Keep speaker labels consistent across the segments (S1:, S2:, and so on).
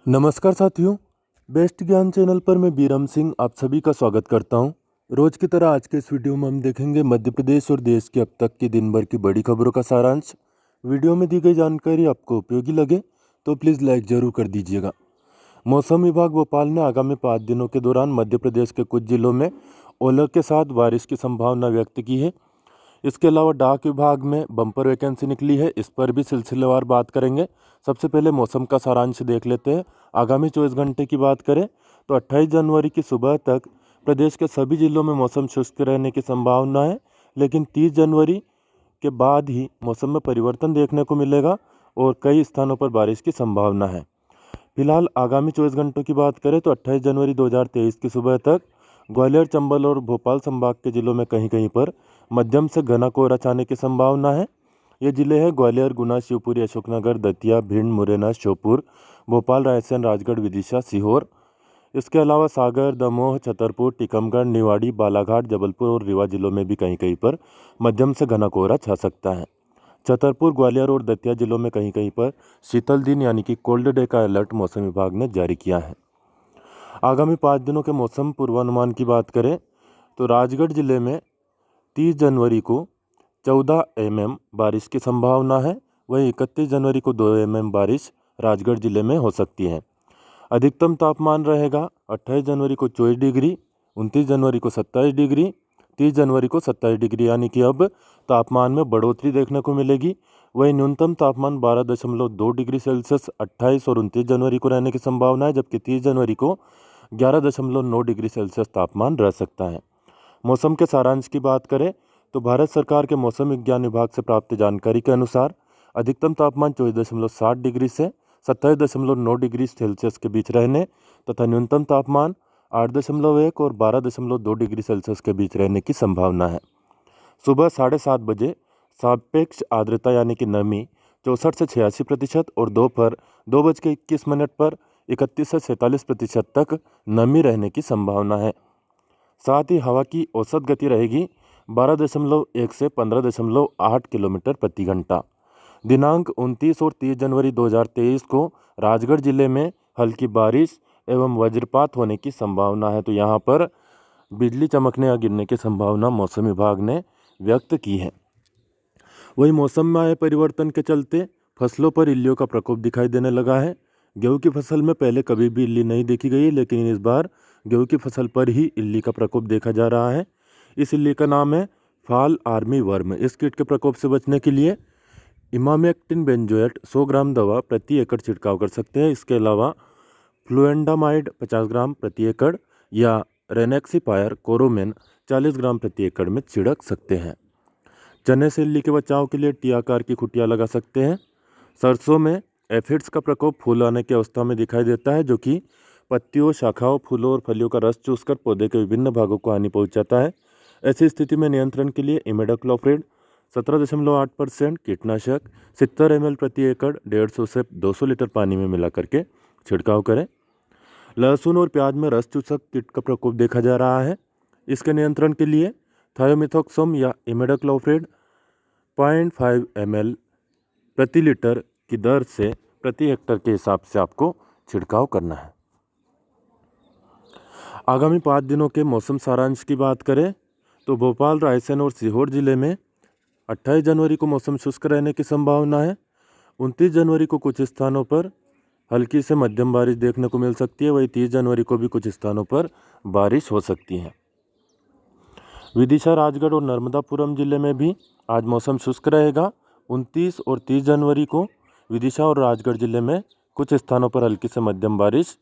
S1: नमस्कार साथियों, बेस्ट ज्ञान चैनल पर मैं बीरम सिंह आप सभी का स्वागत करता हूं। रोज की तरह आज के इस वीडियो में हम देखेंगे मध्य प्रदेश और देश की अब तक की दिन भर की बड़ी खबरों का सारांश। वीडियो में दी गई जानकारी आपको उपयोगी लगे तो प्लीज़ लाइक ज़रूर कर दीजिएगा। मौसम विभाग भोपाल ने आगामी 5 दिनों के दौरान मध्य प्रदेश के कुछ जिलों में ओले के साथ बारिश की संभावना व्यक्त की है। इसके अलावा डाक विभाग में बम्पर वैकेंसी निकली है, इस पर भी सिलसिलेवार बात करेंगे। सबसे पहले मौसम का सारांश देख लेते हैं। आगामी 24 घंटे की बात करें तो 28 जनवरी की सुबह तक प्रदेश के सभी जिलों में मौसम शुष्क रहने की संभावना है, लेकिन 30 जनवरी के बाद ही मौसम में परिवर्तन देखने को मिलेगा और कई स्थानों पर बारिश की संभावना है। फिलहाल आगामी 24 घंटों की बात करें तो 28 जनवरी 2023 की सुबह तक ग्वालियर, चंबल और भोपाल संभाग के जिलों में कहीं कहीं पर मध्यम से घना कोहरा छाने की संभावना है। ये जिले हैं ग्वालियर, गुना, शिवपुरी, अशोकनगर, दतिया, भिंड, मुरैना, श्योपुर, भोपाल, रायसेन, राजगढ़, विदिशा, सीहोर। इसके अलावा सागर, दमोह, छतरपुर, टीकमगढ़, निवाड़ी, बालाघाट, जबलपुर और रीवा जिलों में भी कहीं कहीं पर मध्यम से घना कोहरा छा सकता है। छतरपुर, ग्वालियर और दतिया जिलों में कहीं कहीं पर शीतल दिन यानी कि कोल्ड डे का अलर्ट मौसम विभाग ने जारी किया है। आगामी 5 दिनों के मौसम पूर्वानुमान की बात करें तो राजगढ़ जिले में 30 जनवरी को 14 mm बारिश की संभावना है। वहीं 31 जनवरी को 2 mm बारिश राजगढ़ जिले में हो सकती है। अधिकतम तापमान रहेगा 28 जनवरी को 24 डिग्री, 29 जनवरी को 27 डिग्री, 30 जनवरी को 27 डिग्री, यानी कि अब तापमान में बढ़ोतरी देखने को मिलेगी। वहीं न्यूनतम तापमान 12.2 डिग्री सेल्सियस 28 और 29 जनवरी को रहने की संभावना है, जबकि 30 जनवरी को 11.9 डिग्री सेल्सियस तापमान रह सकता है। मौसम के सारांश की बात करें तो भारत सरकार के मौसम विज्ञान विभाग से प्राप्त जानकारी के अनुसार अधिकतम तापमान 24.7 डिग्री से 27.9 डिग्री सेल्सियस के बीच रहने तथा न्यूनतम तापमान 8.1 और 12.2 डिग्री सेल्सियस के बीच रहने की संभावना है। सुबह 7:30 बजे सापेक्ष आर्द्रता यानी कि नमी 64 से 86% और दोपहर 2:21 पर 31 से 47% तक नमी रहने की संभावना है। साथ ही हवा की औसत गति रहेगी 12.1 से 15.8 किलोमीटर प्रति घंटा। दिनांक 29 और 30 जनवरी 2023 को राजगढ़ जिले में हल्की बारिश एवं वज्रपात होने की संभावना है, तो यहाँ पर बिजली चमकने या गिरने की संभावना मौसम विभाग ने व्यक्त की है। वहीं मौसम में आए परिवर्तन के चलते फसलों पर इल्लियों का प्रकोप दिखाई देने लगा है। गेहूं की फसल में पहले कभी भी इल्ली नहीं देखी गई, लेकिन इस बार गेहूं की फसल पर ही इल्ली का प्रकोप देखा जा रहा है। इस इल्ली का नाम है फॉल आर्मी वर्म। इस कीट के प्रकोप से बचने के लिए इमामेक्टिन बेंजोएट 100 ग्राम दवा प्रति एकड़ छिड़काव कर सकते हैं। इसके अलावा फ्लुएंडामाइड 50 ग्राम प्रति एकड़ या रेनेक्सिपायर कोरोमेन 40 ग्राम प्रति एकड़ में छिड़क सकते हैं। चने से इल्ली के बचाव के लिए टी आकार की खुटियाँ लगा सकते हैं। सरसों में एफिड्स का प्रकोप फूल आने की अवस्था में दिखाई देता है, जो कि पत्तियों, शाखाओं, फूलों और फलियों का रस चूसकर पौधे के विभिन्न भागों को हानि पहुंचाता है। ऐसी स्थिति में नियंत्रण के लिए इमिडाक्लोप्रिड 17.8% कीटनाशक 70 ml प्रति एकड़ 150 से 200 लीटर पानी में मिला करके छिड़काव करें। लहसुन और प्याज में रस चूसक कीट का प्रकोप देखा जा रहा है। इसके नियंत्रण के लिए थायोमिथोक्सम या इमिडाक्लोप्रिड 0.5 ml प्रति लीटर की दर से प्रति हेक्टर के हिसाब से आपको छिड़काव करना है। आगामी 5 दिनों के मौसम सारांश की बात करें तो भोपाल, रायसेन और सीहोर जिले में 28 जनवरी को मौसम शुष्क रहने की संभावना है। 29 जनवरी को कुछ स्थानों पर हल्की से मध्यम बारिश देखने को मिल सकती है। वहीं 30 जनवरी को भी कुछ स्थानों पर बारिश हो सकती है। विदिशा, राजगढ़ और नर्मदापुरम जिले में भी आज मौसम शुष्क रहेगा। 29 और 30 जनवरी को विदिशा और राजगढ़ जिले में कुछ स्थानों पर हल्की से मध्यम बारिश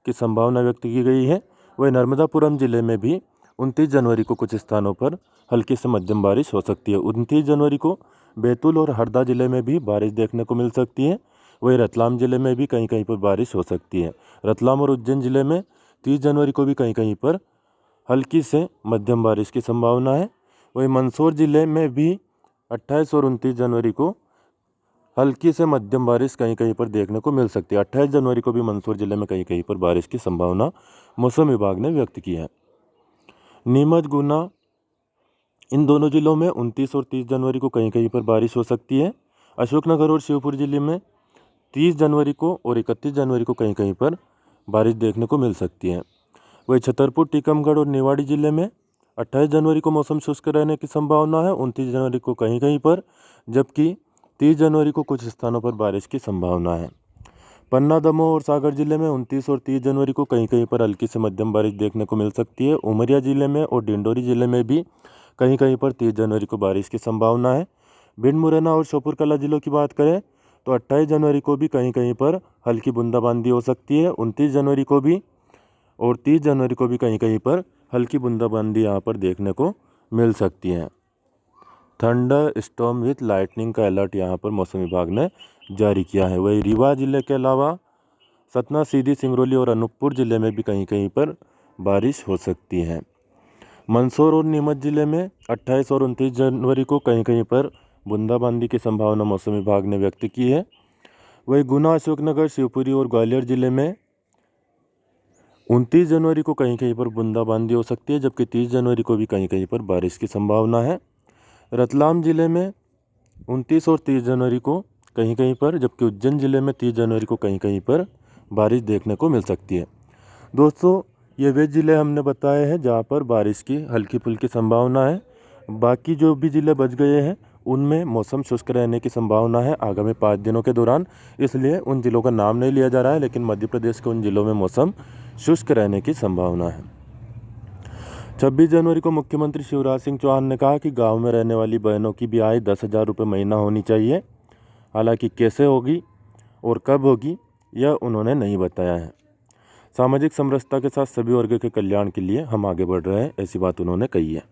S1: की संभावना व्यक्त की गई है। वहीं नर्मदापुरम जिले में भी 29 जनवरी को कुछ स्थानों पर हल्की से मध्यम बारिश हो सकती है। 29 जनवरी को बैतूल और हरदा जिले में भी बारिश देखने को मिल सकती है। वहीं रतलाम जिले में भी कहीं कहीं पर बारिश हो सकती है। रतलाम और उज्जैन जिले में 30 जनवरी को भी कहीं कहीं पर हल्की से मध्यम बारिश की संभावना है। वहीं मंदसौर जिले में भी 28 और 29 जनवरी को हल्की से मध्यम बारिश कहीं कहीं पर देखने को मिल सकती है। 28 जनवरी को भी मंदसौर जिले में कहीं कहीं पर बारिश की संभावना मौसम विभाग ने व्यक्त की है। नीमच, गुना इन दोनों जिलों में 29 और 30 जनवरी को कहीं कहीं पर बारिश हो सकती है। अशोकनगर और शिवपुरी जिले में 30 जनवरी को और 31 जनवरी को कहीं कहीं पर बारिश देखने को मिल सकती है। वही छतरपुर, टीकमगढ़ और निवाड़ी जिले में 28 जनवरी को मौसम शुष्क रहने की संभावना है, 29 जनवरी को कहीं कहीं पर, जबकि 30 जनवरी को कुछ स्थानों पर बारिश की संभावना है। पन्ना, दमोह और सागर जिले में 29 और 30 जनवरी को कहीं कहीं पर हल्की से मध्यम बारिश देखने को मिल सकती है। उमरिया जिले में और डिंडोरी जिले में भी कहीं कहीं पर 30 जनवरी को बारिश की संभावना है। भिंड, मुरैना और श्योपुर कला जिलों की बात करें तो 28 जनवरी को भी कहीं कहीं पर हल्की बूंदाबांदी हो सकती है। 29 जनवरी को भी और 30 जनवरी को भी कहीं कहीं पर हल्की बूंदाबांदी यहाँ पर देखने को मिल सकती है। थंडर स्टॉर्म विथ लाइटनिंग का अलर्ट यहाँ पर मौसम विभाग ने जारी किया है। वही रीवा जिले के अलावा सतना, सीधी, सिंगरौली और अनूपपुर जिले में भी कहीं कहीं पर बारिश हो सकती है। मंदसौर और नीमच जिले में 28 और 29 जनवरी को कहीं कहीं पर बूंदाबांदी की संभावना मौसम विभाग ने व्यक्त की है। वही गुना, अशोकनगर, शिवपुरी और ग्वालियर जिले में 29 जनवरी को कहीं कहीं पर बूंदाबांदी हो सकती है, जबकि 30 जनवरी को भी कहीं कहीं पर बारिश की संभावना है। रतलाम जिले में 29 और 30 जनवरी को कहीं कहीं पर, जबकि उज्जैन जिले में 30 जनवरी को कहीं कहीं पर बारिश देखने को मिल सकती है। दोस्तों, ये वे ज़िले हमने बताए हैं जहाँ पर बारिश की हल्की फुल्की संभावना है। बाकी जो भी ज़िले बच गए हैं उनमें मौसम शुष्क रहने की संभावना है आगामी 5 दिनों के दौरान, इसलिए उन ज़िलों का नाम नहीं लिया जा रहा है, लेकिन मध्य प्रदेश के उन ज़िलों में मौसम शुष्क रहने की संभावना है। 26 जनवरी को मुख्यमंत्री शिवराज सिंह चौहान ने कहा कि गांव में रहने वाली बहनों की भी आय 10,000 रुपये महीना होनी चाहिए। हालांकि कैसे होगी और कब होगी यह उन्होंने नहीं बताया है। सामाजिक समरसता के साथ सभी वर्ग के कल्याण के लिए हम आगे बढ़ रहे हैं, ऐसी बात उन्होंने कही है।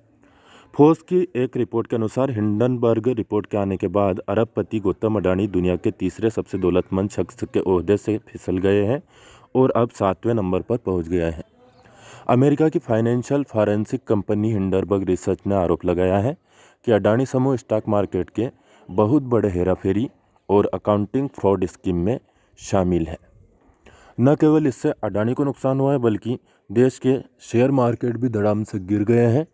S1: फोर्स की एक रिपोर्ट के अनुसार हिंडनबर्ग रिपोर्ट के आने के बाद अरबपति गौतम अडानी दुनिया के तीसरे सबसे दौलतमंद शख्स के ओहदे से फिसल गए हैं और अब 7वें नंबर पर पहुंच गए हैं। अमेरिका की financial forensic company Hindenburg research ने आरोप लगाया है कि अडानी समूह स्टॉक मार्केट के बहुत बड़े हेराफेरी और अकाउंटिंग फ्रॉड स्कीम में शामिल है। न केवल इससे अडानी को नुकसान हुआ है, बल्कि देश के शेयर मार्केट भी धड़ाम से गिर गए हैं।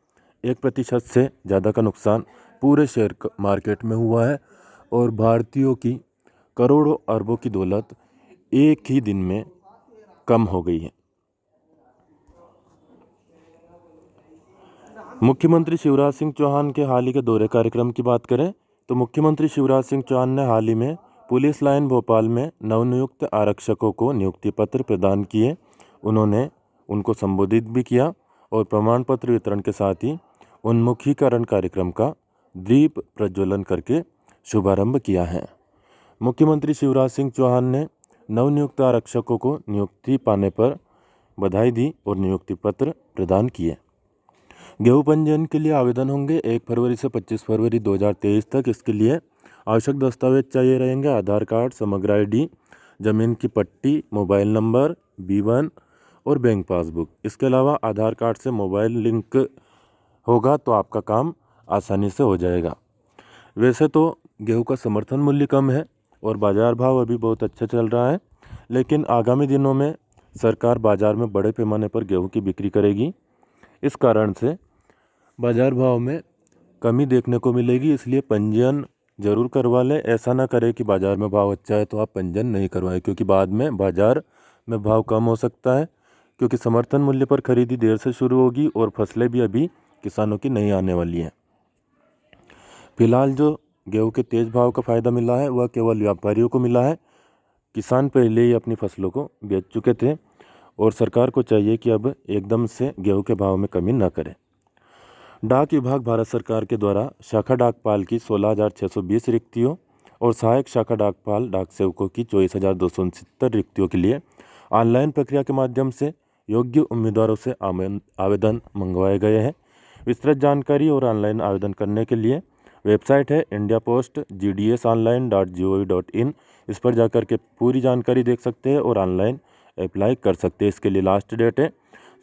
S1: 1% से ज़्यादा का नुकसान पूरे शेयर मार्केट में हुआ है और भारतीयों की करोड़ों अरबों की दौलत एक ही दिन में कम हो गई है। मुख्यमंत्री शिवराज सिंह चौहान के हाल ही के दौरे कार्यक्रम की बात करें तो मुख्यमंत्री शिवराज सिंह चौहान ने हाल ही में पुलिस लाइन भोपाल में नवनियुक्त आरक्षकों को नियुक्ति पत्र प्रदान किए। उन्होंने उनको संबोधित भी किया और प्रमाण पत्र वितरण के साथ ही उन्मुखीकरण कार्यक्रम का दीप प्रज्वलन करके शुभारंभ किया है। मुख्यमंत्री शिवराज सिंह चौहान ने नवनियुक्त आरक्षकों को नियुक्ति पाने पर बधाई दी और नियुक्ति पत्र प्रदान किए। गेहूं पंजीयन के लिए आवेदन होंगे 1 फरवरी से 25 फरवरी 2023 तक। इसके लिए आवश्यक दस्तावेज चाहिए रहेंगे आधार कार्ड, समग्र ID, ज़मीन की पट्टी, मोबाइल नंबर, B1 और बैंक पासबुक। इसके अलावा आधार कार्ड से मोबाइल लिंक होगा तो आपका काम आसानी से हो जाएगा। वैसे तो गेहूं का समर्थन मूल्य कम है और बाज़ार भाव अभी बहुत अच्छा चल रहा है, लेकिन आगामी दिनों में सरकार बाज़ार में बड़े पैमाने पर गेहूं की बिक्री करेगी। इस कारण से बाज़ार भाव में कमी देखने को मिलेगी, इसलिए पंजीयन ज़रूर करवा लें। ऐसा ना करें कि बाज़ार में भाव अच्छा है तो आप पंजीयन नहीं करवाएं, क्योंकि बाद में बाज़ार में भाव कम हो सकता है, क्योंकि समर्थन मूल्य पर खरीदी देर से शुरू होगी और फसलें भी अभी किसानों की नहीं आने वाली हैं। फिलहाल जो गेहूं के तेज़ भाव का फ़ायदा मिला है वह केवल व्यापारियों को मिला है। किसान पहले ही अपनी फसलों को बेच चुके थे और सरकार को चाहिए कि अब एकदम से गेहूं के भाव में कमी न करे। डाक विभाग भारत सरकार के द्वारा शाखा डाकपाल की 16,620 रिक्तियों और सहायक शाखा डाकपाल डाक सेवकों की 24,269 रिक्तियों के लिए ऑनलाइन प्रक्रिया के माध्यम से योग्य उम्मीदवारों से आवेदन मंगवाए गए हैं। विस्तृत जानकारी और ऑनलाइन आवेदन करने के लिए वेबसाइट है indiapost.gdsonline.gov.in। इस पर जाकर के पूरी जानकारी देख सकते हैं और ऑनलाइन अप्लाई कर सकते हैं। इसके लिए लास्ट डेट है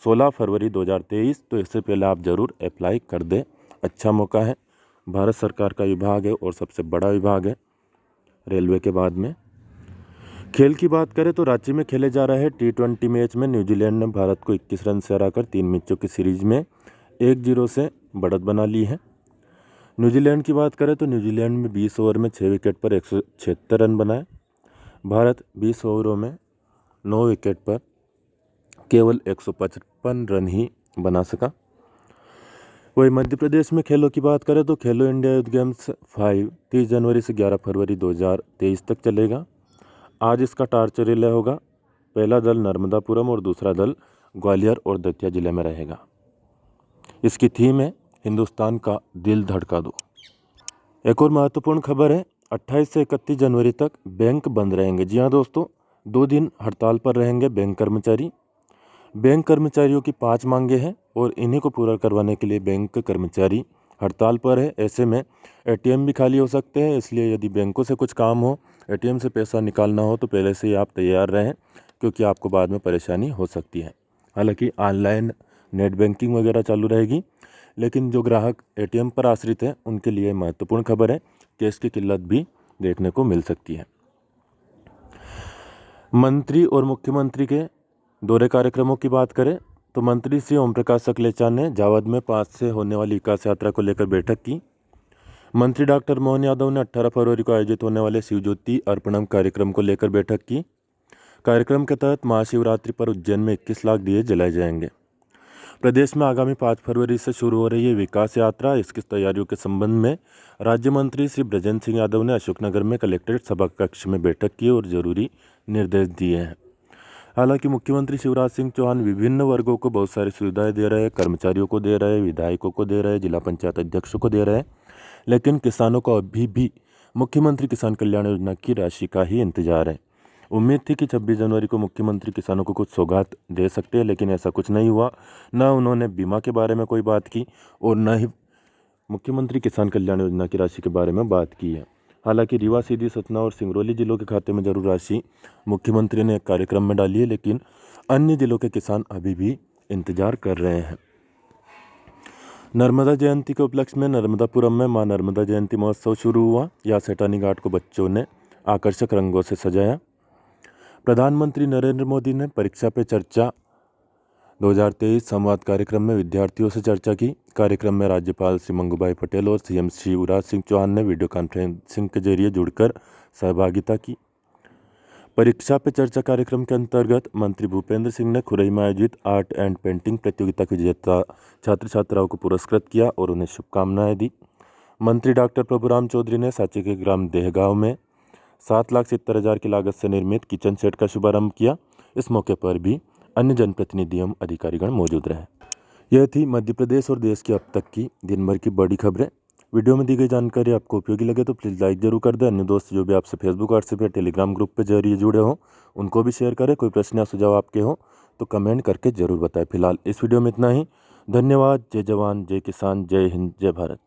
S1: 16 फरवरी 2023, तो इससे पहले आप ज़रूर अप्लाई कर दें। अच्छा मौका है, भारत सरकार का विभाग है और सबसे बड़ा विभाग है रेलवे के बाद में। खेल की बात करें तो रांची में खेले जा रहे T20 मैच में न्यूजीलैंड ने भारत को 21 रन से हराकर 3 मैचों की सीरीज में 1-0 से बढ़त बना ली है। न्यूजीलैंड की बात करें तो न्यूजीलैंड में 20 ओवर में 6 विकेट पर 176 रन बनाए। भारत 20 ओवरों में 9 विकेट पर केवल 155 रन ही बना सका। वही मध्य प्रदेश में खेलों की बात करें तो खेलो इंडिया यूथ गेम्स 5 30 जनवरी से 11 फरवरी 2023 तक चलेगा। आज इसका टार्च रिले होगा। पहला दल नर्मदापुरम और दूसरा दल ग्वालियर और दतिया जिले में रहेगा। इसकी थीम है हिंदुस्तान का दिल धड़का दो। एक और महत्वपूर्ण खबर है, 28 से 31 जनवरी तक बैंक बंद रहेंगे। जी हाँ दोस्तों, 2 दिन हड़ताल पर रहेंगे बैंक कर्मचारी। बैंक कर्मचारियों की 5 मांगे हैं और इन्हीं को पूरा करवाने के लिए बैंक कर्मचारी हड़ताल पर है। ऐसे में एटीएम भी खाली हो सकते हैं, इसलिए यदि बैंकों से कुछ काम हो, एटीएम से पैसा निकालना हो तो पहले से ही आप तैयार रहें, क्योंकि आपको बाद में परेशानी हो सकती है। हालांकि ऑनलाइन नेट बैंकिंग वगैरह चालू रहेगी, लेकिन जो ग्राहक एटीएम पर आश्रित हैं उनके लिए महत्वपूर्ण खबर है कि इसकी किल्लत भी देखने को मिल सकती है। मंत्री और मुख्यमंत्री के दौरे कार्यक्रमों की बात करें तो मंत्री श्री ओम प्रकाश सकलेचा ने जावद में 5 से होने वाली विकास यात्रा को लेकर बैठक की। मंत्री डॉक्टर मोहन यादव ने 18 फरवरी को आयोजित होने वाले शिव ज्योति अर्पणम कार्यक्रम को लेकर बैठक की। कार्यक्रम के तहत महाशिवरात्रि पर उज्जैन में 21 लाख दिए जलाए जाएंगे। प्रदेश में आगामी 5 फरवरी से शुरू हो रही है विकास यात्रा। इसकी तैयारियों के संबंध में राज्य मंत्री श्री ब्रजेंद्र सिंह यादव ने अशोकनगर में कलेक्ट्रेट सभा कक्ष में बैठक की और जरूरी निर्देश दिए हैं। हालांकि मुख्यमंत्री शिवराज सिंह चौहान विभिन्न वर्गों को बहुत सारी सुविधाएं दे रहे हैं, कर्मचारियों को दे रहे हैं, विधायकों को दे रहे हैं, जिला पंचायत अध्यक्षों को दे रहे हैं, लेकिन किसानों को अभी भी मुख्यमंत्री किसान कल्याण योजना की राशि का ही इंतजार है। उम्मीद थी कि 26 जनवरी को मुख्यमंत्री किसानों को कुछ सौगात दे सकते हैं, लेकिन ऐसा कुछ नहीं हुआ। न उन्होंने बीमा के बारे में कोई बात की और न ही मुख्यमंत्री किसान कल्याण योजना की राशि के बारे में बात की है। हालांकि रीवा, सीधी, सतना और सिंगरौली जिलों के खाते में जरूर राशि मुख्यमंत्री ने एक कार्यक्रम में डाली है, लेकिन अन्य जिलों के किसान अभी भी इंतजार कर रहे हैं। नर्मदा जयंती के उपलक्ष्य में नर्मदापुरम में मां नर्मदा जयंती महोत्सव शुरू हुआ। यहाँ सेठानी घाट को बच्चों ने आकर्षक रंगों से सजाया। प्रधानमंत्री नरेंद्र मोदी ने परीक्षा पे चर्चा 2023 संवाद कार्यक्रम में विद्यार्थियों से चर्चा की। कार्यक्रम में राज्यपाल श्री मंगूभाई पटेल और सीएम शिवराज सिंह चौहान ने वीडियो कॉन्फ्रेंसिंग के जरिए जुड़कर सहभागिता की। परीक्षा पे चर्चा कार्यक्रम के अंतर्गत मंत्री भूपेंद्र सिंह ने खुरई में आयोजित आर्ट एंड पेंटिंग प्रतियोगिता के विजेता छात्र छात्राओं को पुरस्कृत किया और उन्हें शुभकामनाएं दी। मंत्री डॉक्टर प्रभुराम चौधरी ने सांची के ग्राम देहगांव में 7,70,000 की लागत से निर्मित किचन सेट का शुभारंभ किया। इस मौके पर भी अन्य जनप्रतिनिधि एवं अधिकारीगण मौजूद रहे। यह थी मध्य प्रदेश और देश की अब तक की दिन भर की बड़ी खबरें। वीडियो में दी गई जानकारी आपको उपयोगी लगे तो प्लीज़ लाइक जरूर कर दें। अन्य दोस्त जो भी आपसे फेसबुक, व्हाट्सएप या टेलीग्राम ग्रुप पे जरिए जुड़े हों उनको भी शेयर करें। कोई प्रश्न या सुझाव आपके हो तो कमेंट करके जरूर बताएं। फिलहाल इस वीडियो में इतना ही। धन्यवाद। जय जवान, जय किसान, जय हिंद, जय भारत।